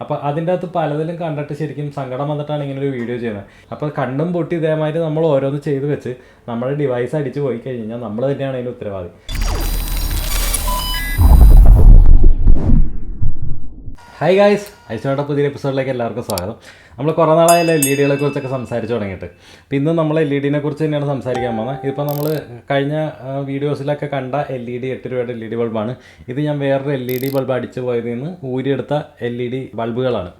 അപ്പോൾ അതിൻ്റെ അകത്ത് പലതിലും കണ്ടിട്ട് ശരിക്കും സങ്കടം വന്നിട്ടാണ് ഇങ്ങനെ ഒരു വീഡിയോ ചെയ്യുന്നത്. അപ്പോൾ കണ്ണും പൊട്ടി ഇതേമാതിരി നമ്മൾ ഓരോന്ന് ചെയ്ത് വെച്ച് നമ്മുടെ ഡിവൈസ് അടിച്ച് പോയി കഴിഞ്ഞാൽ നമ്മൾ തന്നെയാണ് അതിന് ഉത്തരവാദി. ഹായ് ഗായ്സ്, അയച്ചോടെ പുതിയ എപ്പിസോഡിലേക്ക് എല്ലാവർക്കും സ്വാഗതം. നമ്മൾ കുറേ നാളായാലും LED കുറിച്ചൊക്കെ സംസാരിച്ച് തുടങ്ങിയിട്ട്. അപ്പോൾ ഇന്ന് നമ്മൾ LED കുറിച്ച് തന്നെയാണ് സംസാരിക്കാൻ പോകുന്നത്. ഇതിപ്പോൾ നമ്മൾ കഴിഞ്ഞ വീഡിയോസിലൊക്കെ കണ്ട LED 8 രൂപയുടെ LED ബൾബാണ്. ഇത് ഞാൻ വേറൊരു LED ബൾബ് അടിച്ച് പോയതിൽ നിന്ന് ഊരിയെടുത്ത LED ബൾബുകളാണ്,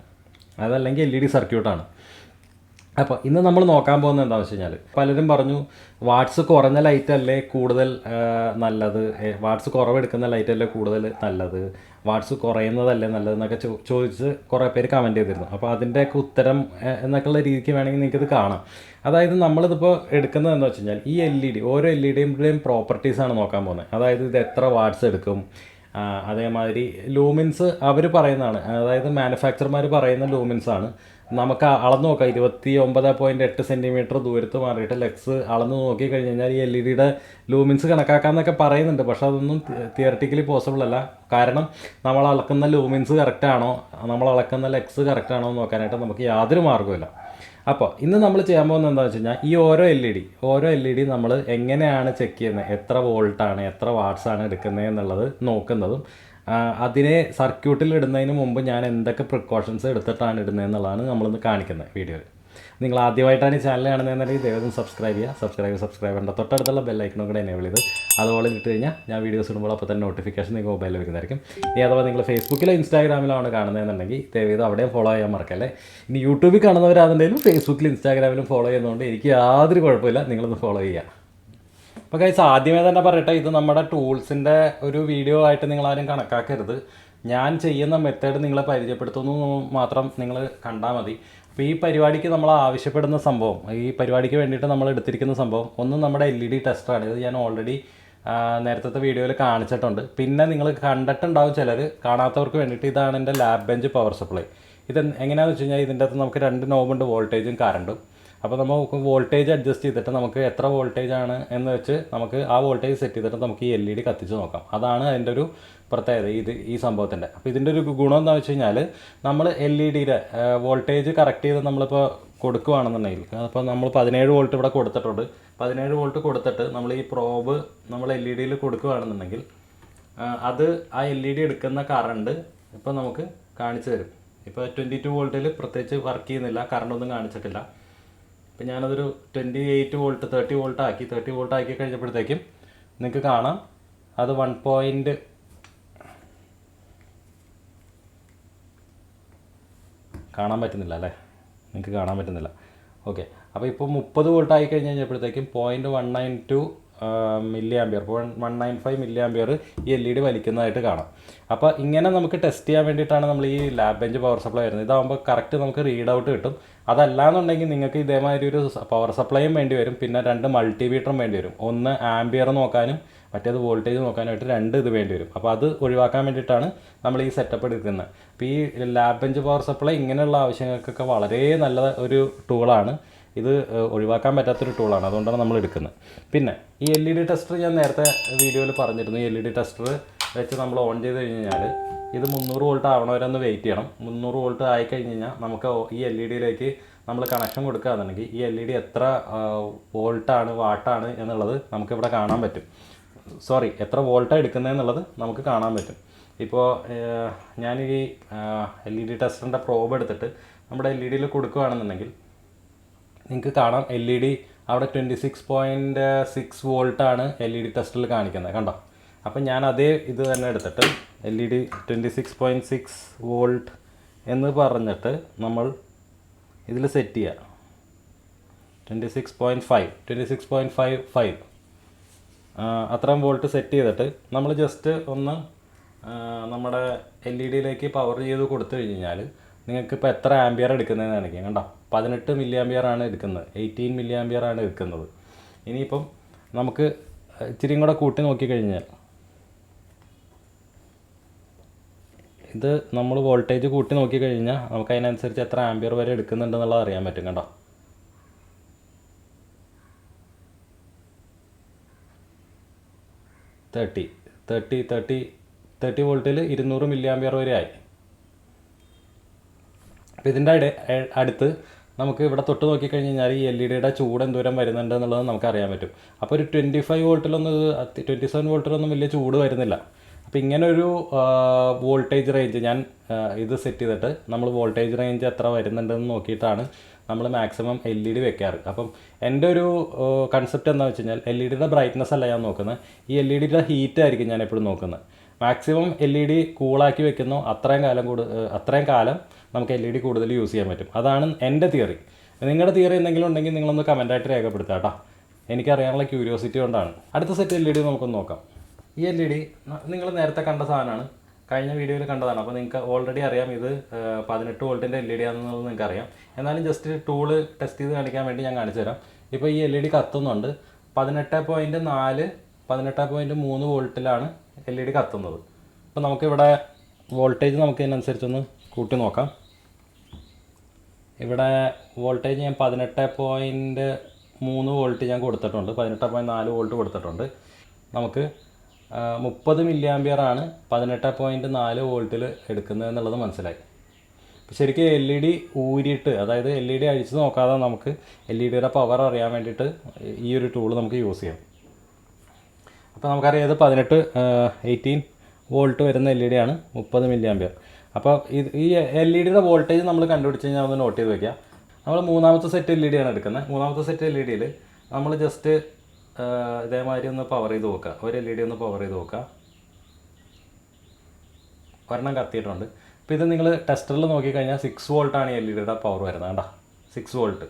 അതല്ലെങ്കിൽ LED സർക്യൂട്ടാണ്. അപ്പോൾ ഇന്ന് നമ്മൾ നോക്കാൻ പോകുന്നത് എന്താണെന്ന് വെച്ച് കഴിഞ്ഞാൽ, പലരും പറഞ്ഞു വാട്ട്സ് കുറഞ്ഞ ലൈറ്റല്ലേ കൂടുതൽ നല്ലത്, വാട്ട്സ് കുറവെടുക്കുന്ന ലൈറ്റല്ലേ കൂടുതൽ നല്ലത്, വാട്ട്സ് കുറയുന്നതല്ലേ നല്ലതെന്നൊക്കെ ചോദിച്ച് കുറേ പേര് കമൻറ്റ് ചെയ്തിരുന്നു. അപ്പോൾ അതിൻ്റെയൊക്കെ ഉത്തരം എന്നൊക്കെയുള്ള രീതിക്ക് വേണമെങ്കിൽ നിങ്ങൾക്കിത് കാണാം. അതായത് നമ്മളിതിപ്പോൾ എടുക്കുന്നത് എന്താ വെച്ച് കഴിഞ്ഞാൽ, ഈ LED ഓരോ LEDയുടെയും പ്രോപ്പർട്ടീസാണ് നോക്കാൻ പോകുന്നത്. അതായത് ഇത് എത്ര വാട്ട്സ് എടുക്കും, അതേമാതിരി ലൂമിൻസ് അവർ പറയുന്നതാണ്, അതായത് മാനുഫാക്ചർമാർ പറയുന്ന ലൂമിൻസാണ്. നമുക്ക് അളന്ന് നോക്കാം. 29.8 സെൻറ്റിമീറ്റർ ദൂരത്ത് മാറിയിട്ട് ലെക്സ് അളന്ന് നോക്കി കഴിഞ്ഞ് കഴിഞ്ഞാൽ ഈ LEDയുടെ ലൂമിൻസ് കണക്കാക്കാമെന്നൊക്കെ പറയുന്നുണ്ട്. പക്ഷെ അതൊന്നും തിയററ്റിക്കലി പോസിബിൾ അല്ല. കാരണം നമ്മൾ അളക്കുന്ന ലൂമിൻസ് കറക്റ്റാണോ, നമ്മൾ അളക്കുന്ന ലെക്സ് കറക്റ്റാണോ എന്ന് നോക്കാനായിട്ട് നമുക്ക് യാതൊരു മാർഗ്ഗമില്ല. അപ്പോൾ ഇന്ന് നമ്മൾ ചെയ്യാൻ പോകുന്നത് എന്താണെന്ന് വെച്ച് കഴിഞ്ഞാൽ, ഈ ഓരോ LED നമ്മൾ എങ്ങനെയാണ് ചെക്ക് ചെയ്യുന്നത്, എത്ര വോൾട്ടാണ് എത്ര വാട്ട്സാണ് എടുക്കുന്നത് എന്നുള്ളത് നോക്കുന്നതും, അതിനെ സർക്യൂട്ടിൽ ഇടുന്നതിന് മുമ്പ് ഞാൻ എന്തൊക്കെ പ്രിക്കോഷൻസ് എടുത്തിട്ടാണ് ഇടുന്നത് എന്നുള്ളതാണ് നമ്മളിന്ന് കാണിക്കുന്നത് വീഡിയോയിൽ. നിങ്ങൾ ആദ്യമായിട്ടാണ് ഈ ചാനൽ കാണുന്നതെന്നുണ്ടെങ്കിൽ ദയവായി സബ്സ്ക്രൈബ് ചെയ്യുക. സബ്സ്ക്രൈബ് ചെയ്യേണ്ട തൊട്ടടുത്തുള്ള ബെല്ലൈക്കണും കൂടെ എനേബിൾ ചെയ്ത് അതുപോലെ ഇട്ട് കഴിഞ്ഞാൽ ഞാൻ വീഡിയോസ് ഇടുമ്പോൾ അപ്പോൾ തന്നെ നോട്ടിഫിക്കേഷൻ നിങ്ങൾ മൊബൈലിൽ വരുന്നതായിരിക്കും. ഇനി അഥവാ നിങ്ങൾ ഫേസ്ബുക്കിലോ ഇൻസ്റ്റാഗ്രാമിലാണ് കാണുന്നതെന്നുണ്ടെങ്കിൽ ദയവായി അവിടെയും ഫോളോ ചെയ്യാൻ മറക്കല്ലേ. ഇനി യൂട്യൂബിൽ കാണുന്നവരാണെന്നുണ്ടെങ്കിലും ഫേസ്ബുക്കിലും ഇൻസ്റ്റാഗ്രാമിലും ഫോളോ ചെയ്യുന്നതുകൊണ്ട് എനിക്ക് യാതൊരു കുഴപ്പമില്ല, നിങ്ങളൊന്ന് ഫോളോ ചെയ്യുക. അപ്പോൾ ഗൈസ്, ആദ്യമേ തന്നെ പറയട്ടെ, ഇത് നമ്മുടെ ടൂൾസിൻ്റെ ഒരു വീഡിയോ ആയിട്ട് നിങ്ങളാരും കണക്കാക്കരുത്. ഞാൻ ചെയ്യുന്ന മെത്തേഡ് നിങ്ങളെ പരിചയപ്പെടുത്തുന്നു മാത്രം നിങ്ങൾ കണ്ടാൽ മതി. അപ്പോൾ ഈ പരിപാടിക്ക് നമ്മൾ ആവശ്യപ്പെടുന്ന സംഭവം, ഈ പരിപാടിക്ക് വേണ്ടിയിട്ട് നമ്മൾ എടുത്തിരിക്കുന്ന സംഭവം ഒന്ന് നമ്മുടെ LED ടെസ്റ്ററാണ്. ഇത് ഞാൻ ഓൾറെഡി നേരത്തെ വീഡിയോയിൽ കാണിച്ചിട്ടുണ്ട്. പിന്നെ നിങ്ങൾ കണ്ടിട്ടുണ്ടാവും ചിലർ, കാണാത്തവർക്ക് വേണ്ടിയിട്ട് ഇതാണ് എൻ്റെ ലാബ് ബെഞ്ച് പവർ സപ്ലൈ. ഇത് എങ്ങനെയാണെന്ന് വെച്ച് കഴിഞ്ഞാൽ, ഇതിൻ്റെ അകത്ത് നമുക്ക് 2 നോബുണ്ട്, വോൾട്ടേജും കറണ്ടും. അപ്പോൾ നമുക്ക് വോൾട്ടേജ് അഡ്ജസ്റ്റ് ചെയ്തിട്ട് നമുക്ക് എത്ര വോൾട്ടേജ് ആണ് എന്ന് വെച്ച് നമുക്ക് ആ വോൾട്ടേജ് സെറ്റ് ചെയ്തിട്ട് നമുക്ക് ഈ LED കത്തിച്ച് നോക്കാം. അതാണ് അതിൻ്റെ ഒരു പ്രത്യേകത ഈ സംഭവത്തിൻ്റെ. അപ്പോൾ ഇതിൻ്റെ ഒരു ഗുണം എന്താണെന്ന് വെച്ച് കഴിഞ്ഞാൽ, നമ്മൾ LEDയുടെ വോൾട്ടേജ് കറക്റ്റ് ചെയ്ത് നമ്മളിപ്പോൾ കൊടുക്കുകയാണെന്നുണ്ടെങ്കിൽ, അപ്പോൾ നമ്മൾ 17 വോൾട്ട് ഇവിടെ കൊടുത്തിട്ടുണ്ട്. 17 വോൾട്ട് കൊടുത്തിട്ട് നമ്മൾ ഈ പ്രോബ് നമ്മൾ LEDയിൽ കൊടുക്കുകയാണെന്നുണ്ടെങ്കിൽ അത് ആ LED എടുക്കുന്ന കറണ്ട് ഇപ്പോൾ നമുക്ക് കാണിച്ചു തരും. ഇപ്പോൾ 22 വോൾട്ടിൽ പ്രത്യേകിച്ച് വർക്ക് ചെയ്യുന്നില്ല, കറണ്ടൊന്നും കാണിച്ചിട്ടില്ല. അപ്പോൾ ഞാനതൊരു 28 വോൾട്ട് 30 വോൾട്ട് ആക്കി കഴിഞ്ഞപ്പോഴത്തേക്കും നിങ്ങൾക്ക് കാണാം അത് 1. കാണാൻ പറ്റുന്നില്ല അല്ലേ, നിങ്ങൾക്ക് കാണാൻ പറ്റുന്നില്ല. ഓക്കെ, അപ്പോൾ ഇപ്പോൾ 30 വോൾട്ട് ആയി കഴിഞ്ഞപ്പോഴത്തേക്കും 0.192 മില്ലി ആംബിയർ, 195 മില്ലി ആംബിയർ ഈ LED വലിക്കുന്നതായിട്ട് കാണാം. അപ്പോൾ ഇങ്ങനെ നമുക്ക് ടെസ്റ്റ് ചെയ്യാൻ വേണ്ടിയിട്ടാണ് നമ്മൾ ഈ ലാബ് ബെഞ്ച് പവർ സപ്ലൈ വരുന്നത്. ഇതാകുമ്പോൾ കറക്റ്റ് നമുക്ക് റീഡ് ഔട്ട് കിട്ടും. അതല്ലാന്നുണ്ടെങ്കിൽ നിങ്ങൾക്ക് ഇതേമാതിരി ഒരു പവർ സപ്ലൈയും വേണ്ടി വരും, പിന്നെ 2 മൾട്ടിമീറ്ററും വേണ്ടി വരും. ഒന്ന് ആംബിയർ നോക്കാനും മറ്റേത് വോൾട്ടേജ് നോക്കാനായിട്ട് 2 ഇത് വേണ്ടി വരും. അപ്പോൾ അത് ഒഴിവാക്കാൻ വേണ്ടിയിട്ടാണ് നമ്മൾ ഈ സെറ്റപ്പ് എടുക്കുന്നത്. അപ്പോൾ ഈ ലാബ് ബെഞ്ച് പവർ സപ്ലൈ ഇങ്ങനെയുള്ള ആവശ്യങ്ങൾക്കൊക്കെ വളരെ നല്ല ഒരു ടൂളാണ്. ഇത് ഒഴിവാക്കാൻ പറ്റാത്തൊരു ടൂളാണ്, അതുകൊണ്ടാണ് നമ്മൾ എടുക്കുന്നത്. പിന്നെ ഈ LED ടെസ്റ്റർ ഞാൻ നേരത്തെ വീഡിയോയിൽ പറഞ്ഞിരുന്നു. ഈ LED ടെസ്റ്റർ വെച്ച് നമ്മൾ ഓൺ ചെയ്ത് കഴിഞ്ഞ് കഴിഞ്ഞാൽ ഇത് 300 വോൾട്ട് ആവണ വരെ ഒന്ന് വെയിറ്റ് ചെയ്യണം. 300 വോൾട്ട് ആയിക്കഴിഞ്ഞ് കഴിഞ്ഞാൽ നമുക്ക് ഈ LEDയിലേക്ക് നമ്മൾ കണക്ഷൻ കൊടുക്കുകയാണെന്നുണ്ടെങ്കിൽ ഈ LED എത്ര വോൾട്ടാണ് വാട്ടാണ് എന്നുള്ളത് നമുക്കിവിടെ കാണാൻ പറ്റും. എത്ര വോൾട്ടാണ് എടുക്കുന്നതെന്നുള്ളത് നമുക്ക് കാണാൻ പറ്റും. ഇപ്പോൾ ഞാൻ ഈ LED ടെസ്റ്ററിൻ്റെ പ്രോബ് എടുത്തിട്ട് നമ്മുടെ LEDയിൽ കൊടുക്കുകയാണെന്നുണ്ടെങ്കിൽ നിങ്ങൾക്ക് കാണാം LED അവിടെ 26.6 വോൾട്ടാണ് LED ടെസ്റ്ററിൽ കാണിക്കുന്നത്, കണ്ടോ. അപ്പം ഞാൻ അതേ ഇത് തന്നെ എടുത്തിട്ട് LED 26.6 വോൾട്ട് എന്ന് പറഞ്ഞിട്ട് നമ്മൾ ഇതിൽ സെറ്റ് ചെയ്യുക. 26.55 അത്രയും വോൾട്ട് സെറ്റ് ചെയ്തിട്ട് നമ്മൾ ജസ്റ്റ് ഒന്ന് നമ്മുടെ LEDയിലേക്ക് പവർ ചെയ്ത് കൊടുത്തു കഴിഞ്ഞ് കഴിഞ്ഞാൽ നിങ്ങൾക്കിപ്പോൾ എത്ര ആംബിയർ എടുക്കുന്നതെന്ന് കാണിക്കാം, കണ്ടോ. 18 മില്ലി ആംബിയർ ആണ് എടുക്കുന്നത്, 18 മില്ലി ആംബിയർ ആണ് എടുക്കുന്നത്. ഇനിയിപ്പം നമുക്ക് ഇച്ചിരിയും കൂടെ കൂട്ടി നോക്കിക്കഴിഞ്ഞാൽ ഇത് നമ്മൾ വോൾട്ടേജ് കൂട്ടി നോക്കിക്കഴിഞ്ഞാൽ നമുക്ക് അതിനനുസരിച്ച് എത്ര ആംബിയർ വരെ എടുക്കുന്നുണ്ടെന്നുള്ളത് അറിയാൻ പറ്റും, കണ്ടോ. 30 വോൾട്ടിൽ 200 മില്ലി ആംബിയർ വരെ ആയി. അപ്പോൾ ഇതിൻ്റെ അടുത്ത് നമുക്ക് ഇവിടെ തൊട്ട് നോക്കിക്കഴിഞ്ഞ് കഴിഞ്ഞാൽ ഈ LED ചൂട് എന്തോരം വരുന്നുണ്ട് എന്നുള്ളത് നമുക്ക് അറിയാൻ പറ്റും. അപ്പോൾ ഒരു 25 വോൾട്ടിലൊന്നും 27 വോൾട്ടിലൊന്നും വലിയ ചൂട് വരുന്നില്ല. അപ്പോൾ ഇങ്ങനൊരു വോൾട്ടേജ് റേഞ്ച് ഞാൻ ഇത് സെറ്റ് ചെയ്തിട്ട് നമ്മൾ വോൾട്ടേജ് റേഞ്ച് എത്ര വരുന്നുണ്ടെന്ന് നോക്കിയിട്ടാണ് നമ്മൾ മാക്സിമം LED വെക്കാറ്. അപ്പം എൻ്റെ ഒരു കൺസെപ്റ്റ് എന്താണെന്ന് വെച്ച് കഴിഞ്ഞാൽ LED ബ്രൈറ്റ്നസ് അല്ല ഞാൻ നോക്കുന്നത്, ഈ LED ഹീറ്റ് ആയിരിക്കും ഞാൻ എപ്പോഴും നോക്കുന്നത്. മാക്സിമം LED കൂളാക്കി വെക്കുന്നോ അത്രയും കാലം നമുക്ക് LED കൂടുതൽ യൂസ് ചെയ്യാൻ പറ്റും. അതാണ് എൻ്റെ തിയറി. നിങ്ങളുടെ തിയറി എന്തെങ്കിലും ഉണ്ടെങ്കിൽ നിങ്ങളൊന്ന് കമൻറ്റായിട്ട് രേഖപ്പെടുത്തുക കേട്ടോ. എനിക്കറിയാനുള്ള ക്യൂരിയോസിറ്റി കൊണ്ടാണ്. അടുത്ത സെറ്റ് LED നമുക്കൊന്ന് നോക്കാം. ഈ LED നിങ്ങൾ നേരത്തെ കണ്ട സാധനമാണ്, കഴിഞ്ഞ വീഡിയോയിൽ കണ്ടതാണ്. അപ്പോൾ നിങ്ങൾക്ക് ഓൾറെഡി അറിയാം ഇത് 18 വോൾട്ടിൻ്റെ LED ആണെന്നുള്ളത് നിങ്ങൾക്ക് അറിയാം. എന്നാലും ജസ്റ്റ് ടൂള് ടെസ്റ്റ് ചെയ്ത് കാണിക്കാൻ വേണ്ടി ഞാൻ കാണിച്ചു തരാം. ഇപ്പോൾ ഈ LED കത്തുന്നുണ്ട്. 18.4 18.3 വോൾട്ടിലാണ് LED കത്തുന്നത്. അപ്പോൾ നമുക്കിവിടെ വോൾട്ടേജ് നമുക്ക് ഇതിനനുസരിച്ചൊന്ന് കൂട്ടി നോക്കാം. ഇവിടെ വോൾട്ടേജ് ഞാൻ 18.3 വോൾട്ട് ഞാൻ കൊടുത്തിട്ടുണ്ട്, 18.4 വോൾട്ട് കൊടുത്തിട്ടുണ്ട്. നമുക്ക് 30 മില്ലി ആമ്പിയറാണ് 18.4 വോൾട്ടിൽ എടുക്കുന്നത് എന്നുള്ളത് മനസ്സിലായി. ശരിക്കും LED ഊരിയിട്ട്, അതായത് LED അഴിച്ച് നോക്കാതെ നമുക്ക് LEDയുടെ പവർ അറിയാൻ വേണ്ടിയിട്ട് ഈ ഒരു ടൂൾ നമുക്ക് യൂസ് ചെയ്യാം. അപ്പോൾ നമുക്കറിയാം ഇത് 18 വോൾട്ട് വരുന്ന LED ആണ്, 30 മില്ലി ആമ്പിയർ. അപ്പോൾ ഈ LEDയുടെ വോൾട്ടേജ് നമ്മൾ കണ്ടുപിടിച്ച് കഴിഞ്ഞാൽ ഒന്ന് നോട്ട് ചെയ്ത് വയ്ക്കുക. നമ്മൾ മൂന്നാമത്തെ സെറ്റ് LED ആണ് എടുക്കുന്നത്. മൂന്നാമത്തെ സെറ്റ് LEDയിൽ നമ്മൾ ജസ്റ്റ് ഇതേമാതിരി ഒന്ന് പവർ ചെയ്ത് നോക്കുക. ഒരു LED ഒന്ന് പവർ ചെയ്ത് നോക്കുക. ഒരെണ്ണം കത്തിയിട്ടുണ്ട്. അപ്പോൾ ഇത് നിങ്ങൾ ടെസ്റ്ററിൽ നോക്കിക്കഴിഞ്ഞാൽ 6 വോൾട്ടാണ് LEDയുടെ പവർ വരുന്നത്. കേട്ടോ, 6 വോൾട്ട്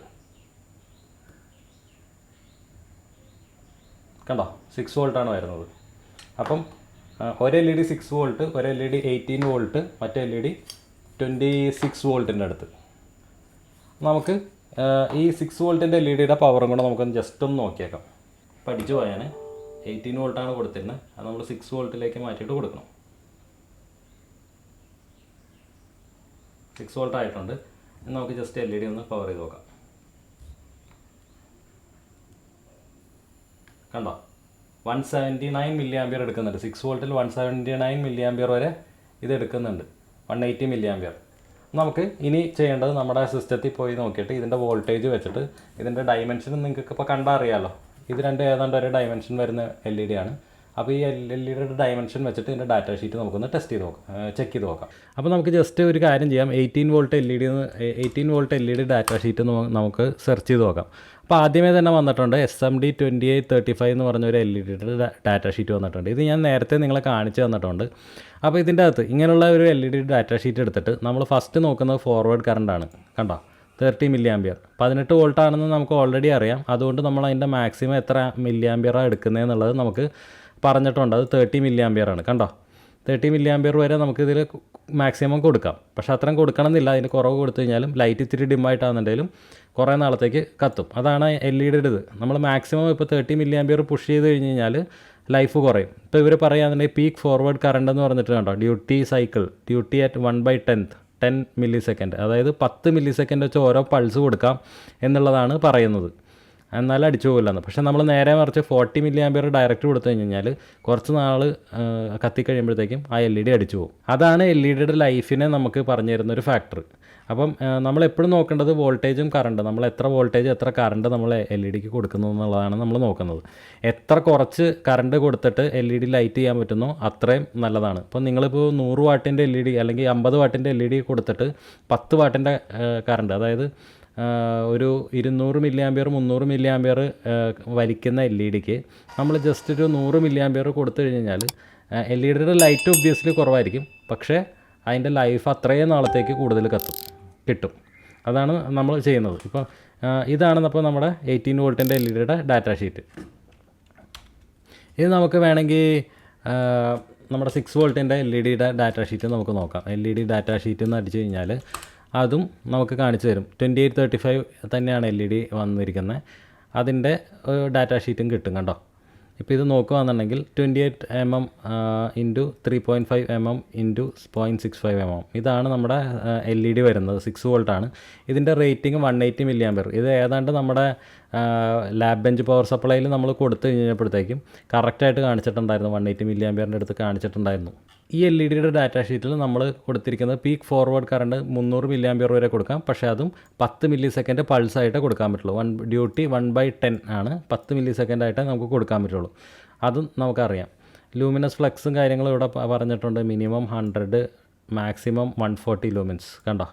കണ്ടോ, 6 വോൾട്ടാണ് വരുന്നത്. അപ്പം ഒരു LED 6 വോൾട്ട്, ഒരു LED 18 വോൾട്ട്, മറ്റേ LED 26 വോൾട്ടിൻ്റെ അടുത്ത്. നമുക്ക് ഈ 6 വോൾട്ടിൻ്റെ LEDയുടെ പവറും കൂടെ നമുക്കൊന്ന് ജസ്റ്റ് ഒന്ന് നോക്കിയേക്കാം. പഠിച്ചു പോയാൽ 18 വോൾട്ടാണ് കൊടുത്തിരുന്നത്, അത് നമ്മൾ 6 വോൾട്ടിലേക്ക് മാറ്റിയിട്ട് കൊടുക്കണം. 6 വോൾട്ട് ആയിട്ടുണ്ട്. നമുക്ക് ജസ്റ്റ് LED ഒന്ന് പവർ ചെയ്ത് നോക്കാം. കണ്ടോ, 179 മില്ലി ആമ്പിയർ എടുക്കുന്നുണ്ട്. 6 വോൾട്ടിൽ 179 മില്ലി ആമ്പിയർ വരെ ഇത് എടുക്കുന്നുണ്ട്. 180 മില്ലി ആമ്പിയർ. നമുക്ക് ഇനി ചെയ്യേണ്ടത് നമ്മുടെ സിസ്റ്റത്തിൽ പോയി നോക്കിയിട്ട് ഇതിൻ്റെ വോൾട്ടേജ് വെച്ചിട്ട് ഇതിൻ്റെ ഡയമെൻഷൻ നിങ്ങൾക്ക് ഇപ്പോൾ കണ്ടാൽ അറിയാമല്ലോ. ഇത് രണ്ട് ഏതാണ്ട് ഒരു ഡയമെൻഷൻ വരുന്ന LED ആണ്. അപ്പോൾ ഈ LEDയുടെ ഡയമെൻഷൻ വെച്ചിട്ട് ഇതിൻ്റെ ഡാറ്റ ഷീറ്റ് നമുക്കൊന്ന് ടെസ്റ്റ് ചെയ്ത് നോക്കാം, ചെക്ക് ചെയ്ത് നോക്കാം. അപ്പോൾ നമുക്ക് ജസ്റ്റ് ഒരു കാര്യം ചെയ്യാം. 18 വോൾട്ട് LED ഡാറ്റ ഷീറ്റ് നമുക്ക് സെർച്ച് ചെയ്ത് നോക്കാം. അപ്പോൾ ആദ്യമേ തന്നെ വന്നിട്ടുണ്ട് SMD 2835 എന്ന് പറഞ്ഞൊരു LEDയുടെ ഡാറ്റ ഷീറ്റ് വന്നിട്ടുണ്ട്. ഇത് ഞാൻ നേരത്തെ നിങ്ങളെ കാണിച്ചു തന്നിട്ടുണ്ട്. അപ്പോൾ ഇതിൻ്റെ അകത്ത് ഇങ്ങനെയുള്ള ഒരു LED ഡാറ്റ ഷീറ്റ് എടുത്തിട്ട് നമ്മൾ ഫസ്റ്റ് നോക്കുന്നത് ഫോർവേഡ് കറണ്ടാണ്. കണ്ടോ, 30 മില്ലി ആമ്പിയർ. 18 വോൾട്ടാണെന്ന് നമുക്ക് ഓൾറെഡി അറിയാം. അതുകൊണ്ട് നമ്മൾ അതിൻ്റെ മാക്സിമം എത്ര മില്ലി ആമ്പിയറാണ് എടുക്കുന്നതെന്നുള്ളത് നമുക്ക് പറഞ്ഞിട്ടുണ്ട്. അത് 30 മില്ലി ആമ്പിയറാണ്. കണ്ടോ, 30 മില്ലി ആമ്പിയർ വരെ നമുക്കിതിൽ മാക്സിമം കൊടുക്കാം. പക്ഷേ അത്രയും കൊടുക്കണമെന്നില്ല. അതിന് കുറവ് കൊടുത്തു കഴിഞ്ഞാലും ലൈറ്റ് ഇത്തിരി ഡിമ്മായിട്ടാണെന്നുണ്ടെങ്കിലും കുറേ നാളത്തേക്ക് കത്തും. അതാണ് LEDയുടെ ഇത്. നമ്മൾ മാക്സിമം ഇപ്പോൾ 30 മില്ലി ആമ്പിയർ പുഷ് ചെയ്ത് കഴിഞ്ഞ് കഴിഞ്ഞാൽ ലൈഫ് കുറയും. ഇപ്പോൾ ഇവർ പറയുകയാണെന്നുണ്ടെങ്കിൽ പീക്ക് ഫോർവേഡ് കറണ്ട് എന്ന് പറഞ്ഞിട്ട് കണ്ടോ, ഡ്യൂട്ടി അറ്റ് 1/10 മില്ലി സെക്കൻഡ്, അതായത് 10 മില്ലി സെക്കൻഡ് വെച്ച് ഓരോ പൾസ് കൊടുക്കാം എന്നുള്ളതാണ് പറയുന്നത്. എന്നാലും അടിച്ചു പോകില്ലെന്ന്. പക്ഷേ നമ്മൾ നേരെ മറിച്ച് 40 മില്ലി ആമ്പിയർ ഡയറക്റ്റ് കൊടുത്തു കഴിഞ്ഞാൽ കുറച്ച് നാൾ കത്തിക്കഴിയുമ്പോഴത്തേക്കും ആ LED അടിച്ചു പോകും. അതാണ് LEDയുടെ ലൈഫിനെ നമുക്ക് പറഞ്ഞു തരുന്നൊരു ഫാക്ടർ. അപ്പം നമ്മളെപ്പോഴും നോക്കേണ്ടത് വോൾട്ടേജും കറണ്ട്, നമ്മൾ എത്ര വോൾട്ടേജ് എത്ര കറണ്ട് നമ്മൾ LEDക്ക് കൊടുക്കുന്നു എന്നുള്ളതാണ് നമ്മൾ നോക്കുന്നത്. എത്ര കുറച്ച് കറണ്ട് കൊടുത്തിട്ട് LED ലൈറ്റ് ചെയ്യാൻ പറ്റുന്നോ അത്രയും നല്ലതാണ്. ഇപ്പോൾ നിങ്ങളിപ്പോൾ 100 വാട്ടിൻ്റെ LED അല്ലെങ്കിൽ 50 വാട്ടിൻ്റെ LED കൊടുത്തിട്ട് 10 വാട്ടിൻ്റെ കറണ്ട്, അതായത് ഒരു 200 മില്ലി ആമ്പിയർ 300 മില്ലി ആമ്പിയർ വലിക്കുന്ന LEDക്ക് നമ്മൾ ജസ്റ്റ് ഒരു 100 മില്ലി ആമ്പിയർ കൊടുത്തു കഴിഞ്ഞാൽ LEDയുടെ ലൈറ്റ് ഒബ്വിയസ്ലി കുറവായിരിക്കും, പക്ഷേ അതിൻ്റെ ലൈഫ് അത്രയും നാളത്തേക്ക് കൂടുതൽ കിട്ടും. അതാണ് നമ്മൾ ചെയ്യുന്നത്. ഇപ്പോൾ ഇതാണ് അപ്പോൾ നമ്മുടെ 18 വോൾട്ടിൻ്റെ LEDയുടെ ഡാറ്റ ഷീറ്റ്. ഇത് നമുക്ക് വേണമെങ്കിൽ നമ്മുടെ 6 വോൾട്ടിൻ്റെ LEDയുടെ ഡാറ്റ ഷീറ്റ് നമുക്ക് നോക്കാം. LED ഡാറ്റ ഷീറ്റ് എന്ന് അടിച്ചു കഴിഞ്ഞാൽ അതും നമുക്ക് കാണിച്ചു തരും. 2835 തന്നെയാണ് LED വന്നിരിക്കുന്നത്. അതിൻ്റെ ഡാറ്റ ഷീറ്റും കിട്ടും. കണ്ടോ, ഇപ്പോൾ ഇത് നോക്കുകയാണെന്നുണ്ടെങ്കിൽ 28 mm into 3.5 mm into 0.65 mm ഇതാണ് നമ്മുടെ LED വരുന്നത്. 6 വോൾട്ടാണ്. ഇതിൻ്റെ റേറ്റിംഗ് 180 മില്ലി ആമ്പിയർ. ഇത് ഏതാണ്ട് നമ്മുടെ ലാബ് ബെഞ്ച് പവർ സപ്ലൈയിൽ നമ്മൾ കൊടുത്തു കഴിഞ്ഞപ്പോഴത്തേക്കും കറക്റ്റായിട്ട് കാണിച്ചിട്ടുണ്ടായിരുന്നു. 180 മില്ലി ആമ്പിയറിൻ്റെ അടുത്ത് കാണിച്ചിട്ടുണ്ടായിരുന്നു. ഈ എൽ ഇ ഡിയുടെ ഡാറ്റാ ഷീറ്റിൽ നമ്മൾ കൊടുത്തിരിക്കുന്നത് peak forward current 300 milli ampere വരെ കൊടുക്കാം. പക്ഷേ അതും 10 മില്ലി സെക്കൻഡ് പൾസായിട്ട് കൊടുക്കാൻ പറ്റുള്ളൂ. ഡ്യൂട്ടി 1/10 ആണ്. 10 മില്ലി സെക്കൻഡായിട്ട് നമുക്ക് കൊടുക്കാൻ പറ്റുള്ളൂ. അതും നമുക്കറിയാം. ലൂമിനസ് ഫ്ലക്സും കാര്യങ്ങളും ഇവിടെ പറഞ്ഞിട്ടുണ്ട്. Minimum 100, maximum 140 ലൂമിൻസ്. കണ്ടോ,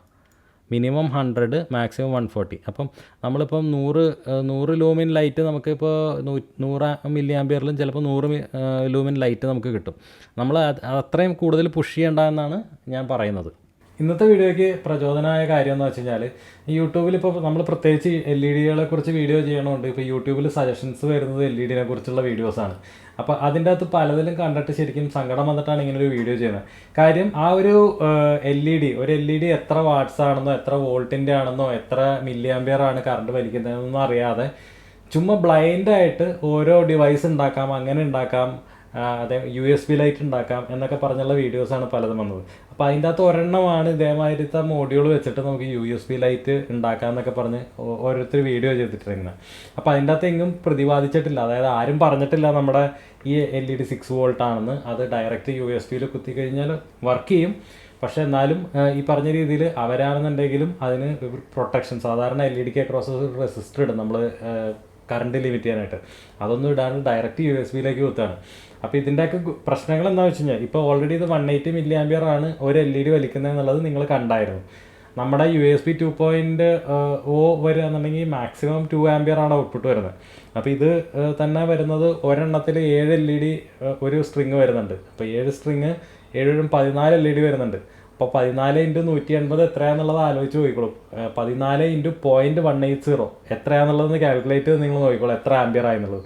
മിനിമം 100, മാക്സിമം 140. അപ്പം നമ്മളിപ്പം 100 ലൂമിൻ ലൈറ്റ് നമുക്കിപ്പോൾ 100 മില്ലി ആംപിയറിലും ചിലപ്പോൾ 100 ലൂമിൻ ലൈറ്റ് നമുക്ക് കിട്ടും. നമ്മൾ അത്രയും കൂടുതൽ പുഷ് ചെയ്യേണ്ട എന്നാണ് ഞാൻ പറയുന്നത്. ഇന്നത്തെ വീഡിയോയ്ക്ക് പ്രചോദനമായ കാര്യം എന്ന് വെച്ച് കഴിഞ്ഞാൽ, യൂട്യൂബിൽ ഇപ്പോൾ നമ്മൾ പ്രത്യേകിച്ച് എൽ ഇ ഡികളെ കുറിച്ച് വീഡിയോ ചെയ്യണമുണ്ട്. ഇപ്പോൾ യൂട്യൂബിൽ സജഷൻസ് വരുന്നത് എൽ ഇ ഡിനെ കുറിച്ചുള്ള വീഡിയോസാണ്. അപ്പോൾ അതിൻ്റെ അകത്ത് പലതിലും കണ്ടിട്ട് ശരിക്കും സങ്കടം വന്നിട്ടാണ് ഇങ്ങനൊരു വീഡിയോ ചെയ്യുന്നത്. കാര്യം ആ ഒരു ഒരു എൽ ഇ ഡി എത്ര വാട്ട്സ് ആണെന്നോ എത്ര വോൾട്ടിൻ്റെ ആണെന്നോ എത്ര മില്ലി ആംപിയർ ആണ് കറണ്ട് വലിക്കുന്നതെന്നൊന്നും അറിയാതെ ചുമ്മാ ബ്ലൈൻഡായിട്ട് ഓരോ ഡിവൈസ് ഉണ്ടാക്കാം, അങ്ങനെ ഉണ്ടാക്കാം, അതേ USB ലൈറ്റ് ഉണ്ടാക്കാം എന്നൊക്കെ പറഞ്ഞുള്ള വീഡിയോസാണ് പലതും വന്നത്. അപ്പോൾ അതിൻ്റെ അകത്ത് ഒരെണ്ണമാണ് ഇതേമാതിരത്തെ മോഡ്യൂൾ വെച്ചിട്ട് നമുക്ക് USB ലൈറ്റ് ഉണ്ടാക്കാം എന്നൊക്കെ പറഞ്ഞ് ഓരോരുത്തർ വീഡിയോ ചെയ്തിട്ടിരിക്കുന്നത്. അപ്പോൾ അതിൻ്റെ അകത്ത് എങ്ങും പ്രതിപാദിച്ചിട്ടില്ല, അതായത് ആരും പറഞ്ഞിട്ടില്ല നമ്മുടെ ഈ LED 6 വോൾട്ട് ആണെന്ന്. അത് ഡയറക്റ്റ് USB കുത്തി കഴിഞ്ഞാൽ വർക്ക് ചെയ്യും. പക്ഷേ എന്നാലും ഈ പറഞ്ഞ രീതിയിൽ അവരാണെന്നുണ്ടെങ്കിലും അതിന് പ്രൊട്ടക്ഷൻ, സാധാരണ LED അക്രോസ് റെസിസ്റ്റർ ഇടും നമ്മൾ കറണ്ട് ലിമിറ്റ് ചെയ്യാനായിട്ട്. അതൊന്നും ഇടാണ്ട് ഡയറക്റ്റ് USB കുത്താണ്. അപ്പോൾ ഇതിൻ്റെയൊക്കെ പ്രശ്നങ്ങൾ എന്താണെന്ന് വെച്ച് കഴിഞ്ഞാൽ, ഇപ്പോൾ ഓൾറെഡി ഇത് 180 മില്ലി ആംപിയർ ആണ് ഒരു LED വലിക്കുന്നത് എന്നുള്ളത് നിങ്ങൾ കണ്ടായിരുന്നു. നമ്മുടെ USB 2.0 വരികയാണെന്നുണ്ടെങ്കിൽ മാക്സിമം 2 ആംപിയർ ആണ് ഔട്ട്പുട്ട് വരുന്നത്. അപ്പോൾ ഇത് തന്നെ വരുന്നത് ഒരെണ്ണത്തിൽ 7 LED ഒരു സ്ട്രിങ് വരുന്നുണ്ട്. അപ്പോൾ 7 സ്ട്രിങ് 7 14 LED വരുന്നുണ്ട്. അപ്പോൾ 14 × 180 എത്രയാണെന്നുള്ളത് ആലോചിച്ച് നോക്കിക്കോളും. 14 × 0.180 എത്രയാണെന്നുള്ളതെന്ന് കാൽക്കുലേറ്റ് ചെയ്ത് നിങ്ങൾ നോക്കിക്കോളും എത്ര ആംപിയർ ആയെന്നുള്ളത്.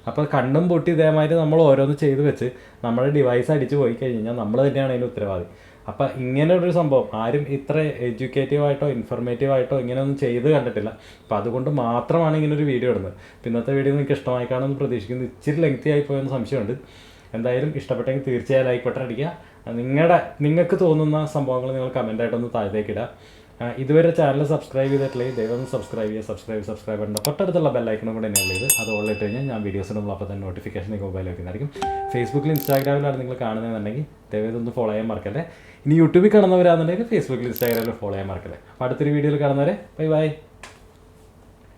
അപ്പോൾ കണ്ണും പൊട്ടി ഇതേമാതിരി നമ്മൾ ഓരോന്ന് ചെയ്ത് വെച്ച് നമ്മുടെ ഡിവൈസ് അടിച്ച് പോയി കഴിഞ്ഞാൽ നമ്മൾ തന്നെയാണ് അതിന് ഉത്തരവാദി. അപ്പോൾ ഇങ്ങനെയൊരു സംഭവം ആരും ഇത്ര എഡ്യൂക്കേറ്റീവായിട്ടോ ഇൻഫർമേറ്റീവായിട്ടോ ഇങ്ങനെയൊന്നും ചെയ്ത് കണ്ടിട്ടില്ല. അപ്പോൾ അതുകൊണ്ട് മാത്രമാണ് ഇങ്ങനൊരു വീഡിയോ ഇടുന്നത്. ഇന്നത്തെ വീഡിയോ നിങ്ങൾക്ക് ഇഷ്ടമായി കാണുമെന്ന് പ്രതീക്ഷിക്കുന്നു. ഇച്ചിരി ലെങ്തി ആയിപ്പോയെന്ന് സംശയമുണ്ട്. എന്തായാലും ഇഷ്ടപ്പെട്ടെങ്കിൽ തീർച്ചയായും ലൈക്ക് ബട്ടൺ അടിക്കുക. നിങ്ങൾക്ക് തോന്നുന്ന സംഭവങ്ങൾ നിങ്ങൾ കമൻറ്റായിട്ടൊന്ന് താഴത്തേക്കിടുക. ഇതുവരെ ചാനൽ സബ്സ്ക്രൈബ് ചെയ്തിട്ടില്ലെങ്കിൽ ദയവായി ഒന്ന് സബ്സ്ക്രൈബ് ചെയ്യേണ്ട തൊട്ടടുത്തുള്ള ബെല്ലൈക്കണും കൂടെ എനേബിൾ ചെയ്ത് അത് ഓൾ ഇട്ട് കഴിഞ്ഞാൽ ഞാൻ വീഡിയോസ് ഇടുമ്പോൾ അപ്പോൾ തന്നെ നോട്ടിഫിക്കേഷൻ നിങ്ങൾക്ക് മൊബൈലിൽ വെക്കുന്നതായിരിക്കും. ഫേസ്ബുക്കിൽ ഇൻസ്റ്റാഗ്രാമിലാണ് നിങ്ങൾ കാണുന്നതെന്നുണ്ടെങ്കിൽ ദയവായി ഒന്ന് ഫോളോ ചെയ്യാൻ മറക്കല്ലേ. ഇനി യൂട്യൂബിൽ കാണുന്നവരാണെന്നുണ്ടെങ്കിൽ ഫേസ്ബുക്കിൽ ഇൻസ്റ്റാഗ്രാമിൽ ഫോളോ ചെയ്യാൻ മറക്കല്ലേ. അപ്പോൾ അടുത്തൊരു വീഡിയോയിൽ കാണുന്നവരെ ബൈ.